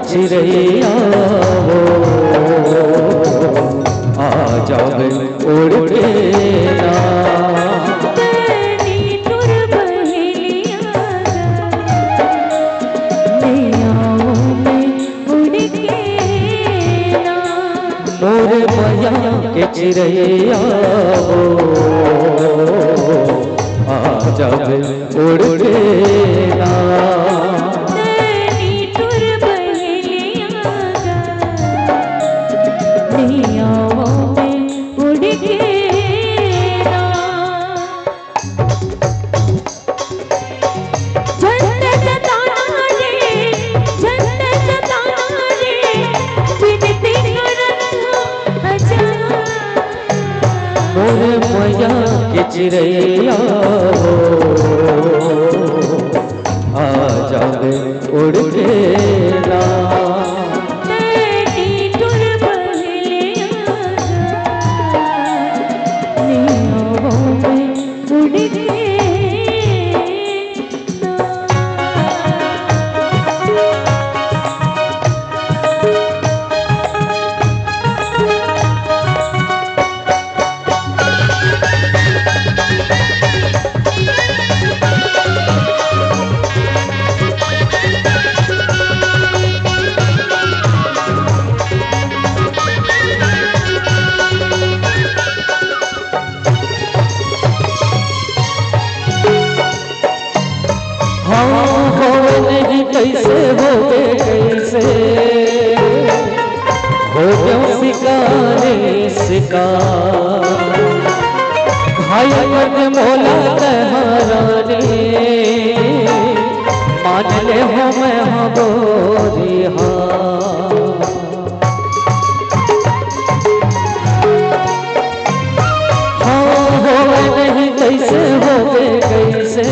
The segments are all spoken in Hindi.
चिड़ैया हो आ जावे उड़ के ना मोरे मैया के चिड़ैया हो आ जावे उड़ के ना मोरे मैया के चिड़ैया हो आ जावे उड़ के ना कैसे हो गए कैसे हो गए शिकारे शिकार भाई मत मोला तहराने मान ले हो मैं हबोरी हाँ हो नहीं कैसे हो गए कैसे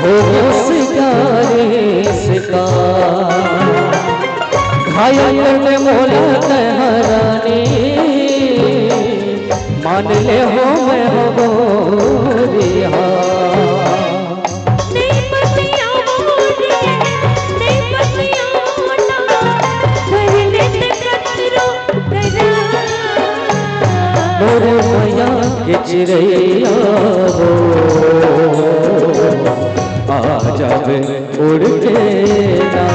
हो घायल में मोला तहरानी मान ले हो मैं हो रिहा मोरे मैया के चिड़ैया हो आ जावे उड़ के ना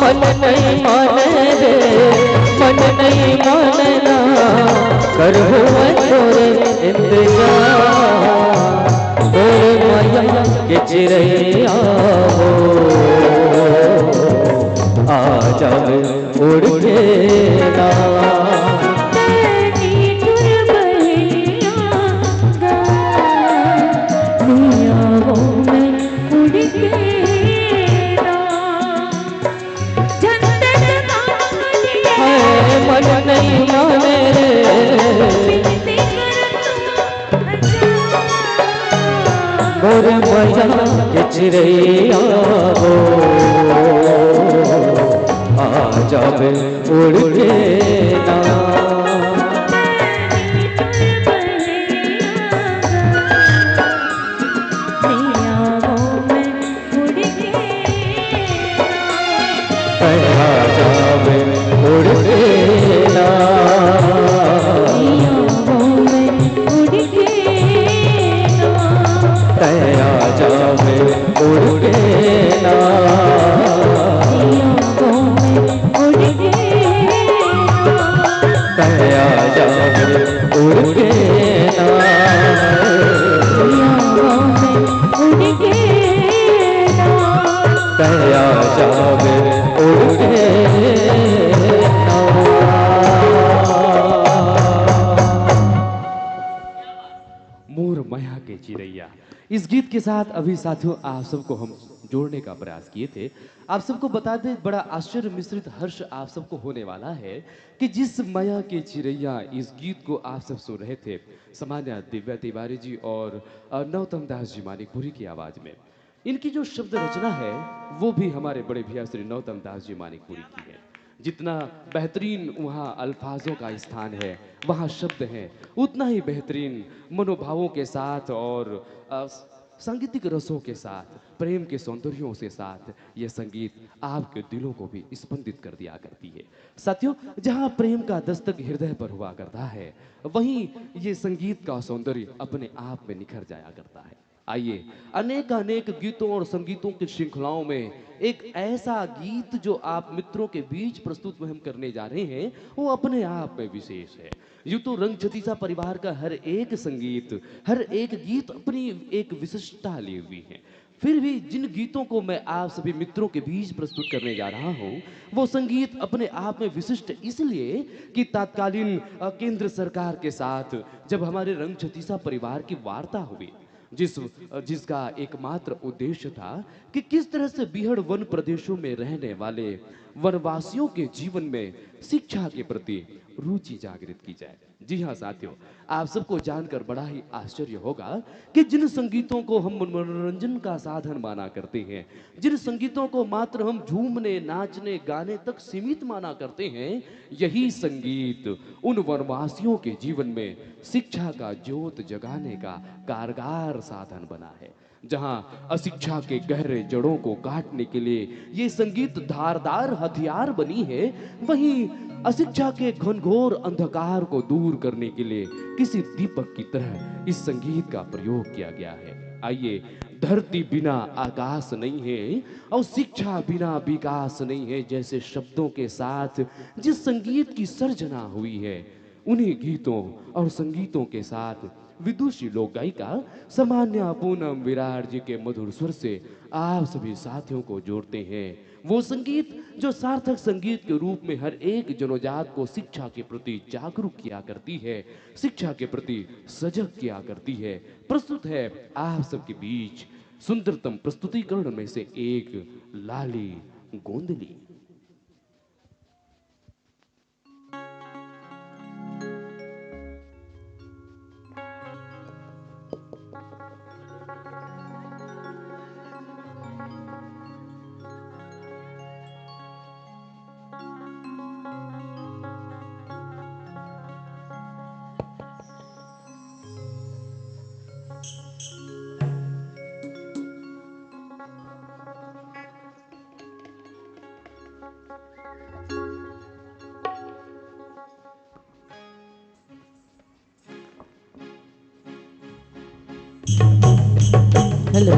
मन नहीं माने रे मन नहीं मानना कर हुआ तोरे इंतजार तोरे मैया के चिड़ैया हो आ जावे उड़ के ना मया के चिड़ैया हो आ जावे उड़ के ना। इस गीत के साथ अभी साथियों आप सबको हम जोड़ने का प्रयास किए थे। आप सबको बता दें, बड़ा आश्चर्य मिश्रित हर्ष आप सबको होने वाला है कि जिस माया के चिड़ैया इस गीत को आप सब सुन रहे थे, सामान्य दिव्या तिवारी जी और नौतम दास जी मानिकपुरी की आवाज में। इनकी जो शब्द रचना है वो भी हमारे बड़े भैया श्री नौतम दास जी मानिकपुरी की है। जितना बेहतरीन वहाँ अल्फाजों का स्थान है, वहाँ शब्द हैं, उतना ही बेहतरीन मनोभावों के साथ और सांगीतिक रसों के साथ, प्रेम के सौंदर्यों के साथ ये संगीत आपके दिलों को भी स्पंदित कर दिया करती है। साथियों, जहाँ प्रेम का दस्तक हृदय पर हुआ करता है, वहीं ये संगीत का सौंदर्य अपने आप में निखर जाया करता है। आइए, अनेक अनेक गीतों और संगीतों की श्रृंखलाओं में एक ऐसा गीत जो आप मित्रों के बीच प्रस्तुत हम करने जा रहे हैं, वो अपने आप में विशेष है। यूं तो रंग छतीसा परिवार का हर एक संगीत, हर एक गीत अपनी एक विशिष्टता ली हुई है। फिर भी जिन गीतों को मैं आप सभी मित्रों के बीच प्रस्तुत करने जा रहा हूं, वो संगीत अपने आप में विशिष्ट इसलिए कि तत्कालीन केंद्र सरकार के साथ जब हमारे रंग छतीसा परिवार की वार्ता हुई, जिसका एकमात्र उद्देश्य था कि किस तरह से बीहड़ वन प्रदेशों में रहने वाले वनवासियों के जीवन में शिक्षा के प्रति रुचि जागृत की जाए। जी हाँ साथियों, आप सबको जानकर बड़ा ही आश्चर्य होगा कि जिन संगीतों को हम मनोरंजन का साधन माना करते हैं, जिन संगीतों को मात्र हम झूमने, नाचने, गाने तक सीमित माना करते हैं, यही संगीत उन वनवासियों के जीवन में शिक्षा का ज्योत जगाने का कारगर साधन बना है। जहां अशिक्षा के गहरे जड़ों को काटने के लिए ये संगीत धारदार हथियार बनी है, वहीं अशिक्षा के घनघोर अंधकार को दूर करने के लिए किसी दीपक की तरह इस संगीत का प्रयोग किया गया है। आइए, धरती बिना आकाश नहीं है और शिक्षा बिना विकास नहीं है जैसे शब्दों के साथ जिस संगीत की सर्जना हुई है, उन्हीं गीतों और संगीतों के साथ विदुषी लोक गायिका सामान्य पूनम विराट जी के मधुर स्वर से आप सभी साथियों को जोड़ते हैं। वो संगीत जो सार्थक संगीत के रूप में हर एक जनजात को शिक्षा के प्रति जागरूक किया करती है, शिक्षा के प्रति सजग किया करती है। प्रस्तुत है आप सबके बीच सुंदरतम प्रस्तुतिकरण में से एक, लाली गोंदली। हेलो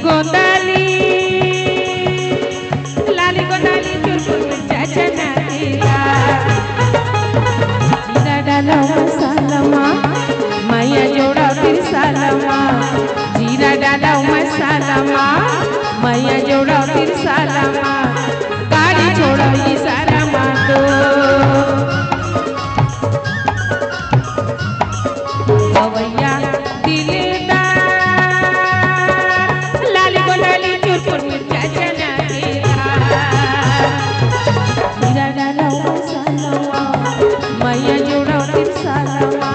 गोंदाली लाली गोंदाली चुरपुर मिर्चा चना जीरा डालो मसाला मैया जोड़ा फिर सालमा जीरा डालो मसाला मैया जोड़ा फिर सालमा गाड़ी छोड़ो ये सारा मातो गवैया दिलदार लाली गोलाली चुरपुर मिर्चा चना जीरा डालो मसाला मैया जोड़ो फिर सालमा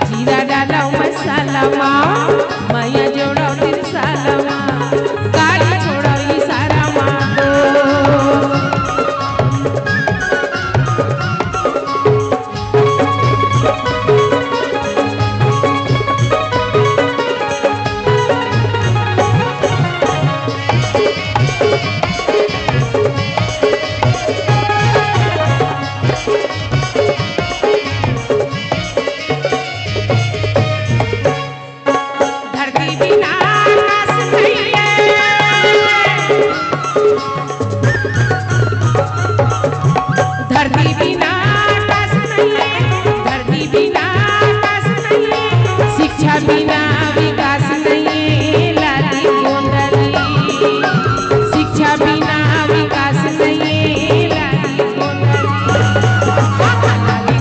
जीरा डालो मसाला मैया जोड़ो फिर सालमा गाड़ी छोड़ो ये सारा मातो धरती बिना आकाश नहीं है धरती बिना आकाश नहीं है धरती बिना आकाश नहीं है शिक्षा बिना विकास नहीं है लाली गोंदाली शिक्षा बिना विकास नहीं है लाली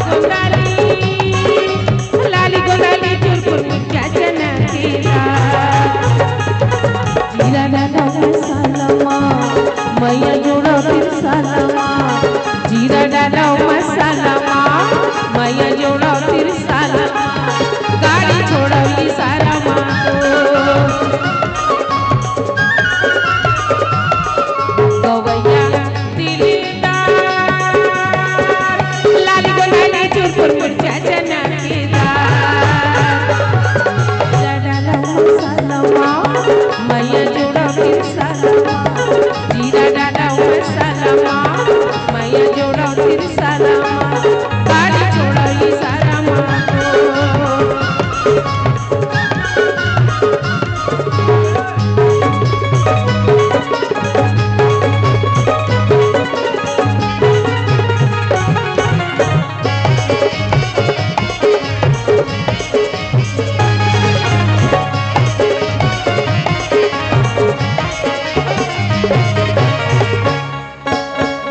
गोंदाली लाली गोंदाली चुरपुर मिर्चा चना जीरा डालो मसाला मैया जोड़ो फिर सालमा जीरा डालो मसाला मैया जोड़ो फिर सालमा गाड़ी छोड़ो ये सारा मातो गवैया दिलदार लाली गोलाली चुरपुर मिर्चा चना जीरा डालो मसाला मैया जोड़ो फिर सालमा जीरा डालो मसाला मैया जोड़ो फिर सालमा गाड़ी छोड़ो ये सारा मातो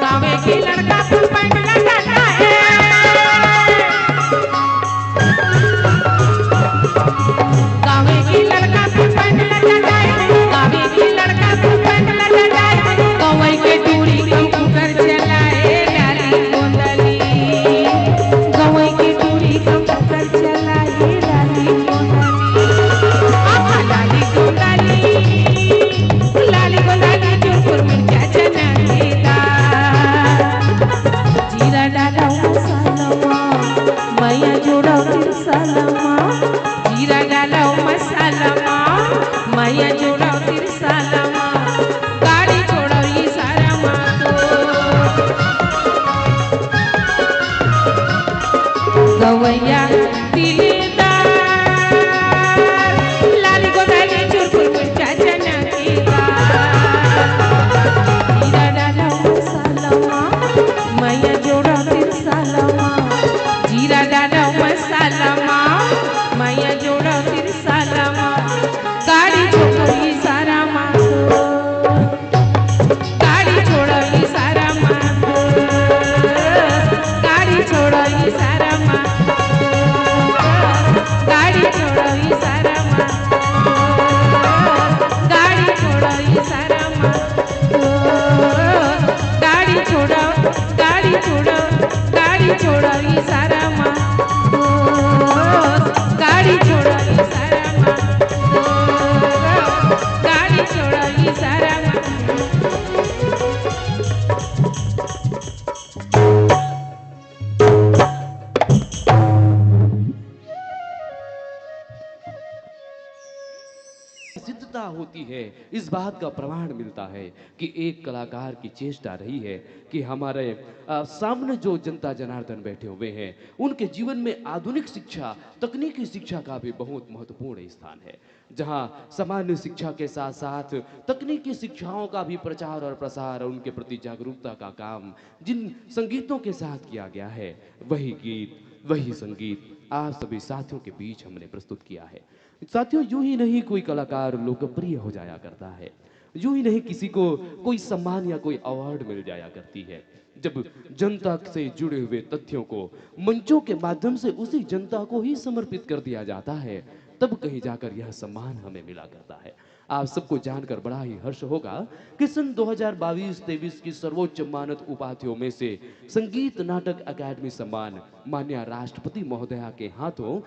गावे की लड़का फुल पैंट लगाता है गावे की लड़का फुल पैंट लगाता है गावे की लड़का फुल पैंट लगाता है कवई के टूरी कंप्यूटर चलाए लाली गोंदाली कवई के टूरी कंप्यूटर चलाए लाली गोंदाली लाली गोंदाली चुरपुर मिर्चा चना जीरा डालो मसाला मैया जोड़ो फिर सालमा जीरा डालो मसाला मैया जोड़ो फिर सालमा गाड़ी छोड़ो ये सारा मातो गवैया दिलदार लाली गोंदाली चुरपुर मिर्चा चना जीरा डालो मसाला मैया जोड़ो फिर सालमा जीरा डालो मसाला मैया जोड़ो फिर सालमा गाड़ी छोड़ो ये सारा मातो गाड़ी छोड़ो ये सारा मातो गाड़ी छोड़ो ये सारा मातो गाड़ी छोड़ो ये सारा मातो गाड़ी छोड़ो ये सारा मातो गाड़ी छोड़ो गाड़ी छोड़ो गाड़ी छोड़ो ये सारा मातो गाड़ी छोड़ो ये सारा मातो गाड़ी छोड़ो ये सारा पैदा होती है, इस बात का प्रमाण मिलता है कि एक कलाकार की चेष्टा रही है कि हमारे सामने जो जनता जनार्दन बैठे हुए हैं उनके जीवन में आधुनिक शिक्षा, तकनीकी शिक्षा का भी बहुत महत्वपूर्ण स्थान है। जहां सामान्य शिक्षा के साथ साथ तकनीकी शिक्षाओं का भी प्रचार और प्रसार और उनके प्रति जागरूकता का काम जिन संगीतों के साथ किया गया है, वही गीत, वही संगीत आप सभी साथियों के बीच हमने प्रस्तुत किया है। साथियों, यूं ही नहीं कोई कलाकार लोकप्रिय हो जाया करता है, यूं ही नहीं किसी को कोई सम्मान या कोई अवार्ड मिल जाया करती है। जब जनता से जुड़े हुए तथ्यों को मंचों के माध्यम से उसी जनता को ही समर्पित कर दिया जाता है, तब कहीं जाकर यह सम्मान हमें मिला करता है। आप सबको जानकर बड़ा ही हर्ष होगा कि सन 2022-23 की सर्वोच्च मानद उपाधियों में से संगीत नाटक अकादमी सम्मान माननीय राष्ट्रपति महोदया के हाथों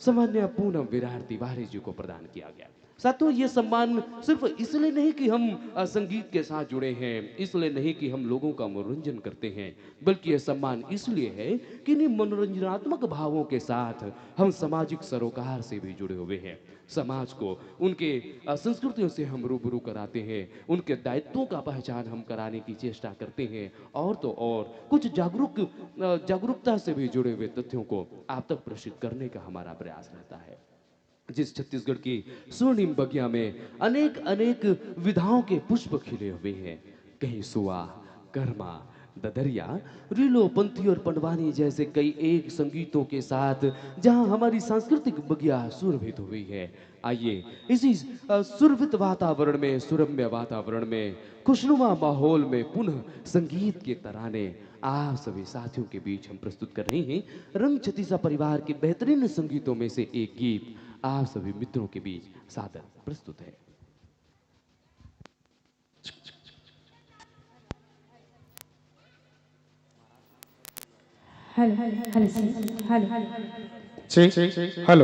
सामान्य पूनम विराट तिवारी जी को प्रदान किया गया। साथियों, ये सम्मान सिर्फ इसलिए नहीं कि हम संगीत के साथ जुड़े हैं, इसलिए नहीं कि हम लोगों का मनोरंजन करते हैं, बल्कि यह सम्मान इसलिए है कि इन मनोरंजनात्मक भावों के साथ हम सामाजिक सरोकार से भी जुड़े हुए हैं। समाज को उनके संस्कृतियों से हम रूबरू कराते हैं, उनके दायित्वों का पहचान हम कराने की चेष्टा करते हैं, और तो और कुछ जागरूकता से भी जुड़े हुए तथ्यों को आप तक प्रेषित करने का हमारा प्रयास रहता है। जिस छत्तीसगढ़ की स्वर्णिम बगिया में अनेक अनेक विधाओं के पुष्प खिले हुए हैं, कहीं सुआ, कर्मा, ददरिया, रीलो, पंथी और पंडवानी जैसे कई एक संगीतों के साथ जहां हमारी सांस्कृतिक बगिया सुरभित हुई है, आइए इसी सुरभित वातावरण में, सुरम्य वातावरण में, खुशनुमा माहौल में पुनः संगीत के तराने आप सभी साथियों के बीच हम प्रस्तुत कर रहे हैं। रंग छत्तीसा परिवार के बेहतरीन संगीतों में से एक गीत आप सभी मित्रों के बीच सादर प्रस्तुत है। Hello hello hello hello Sí, hello.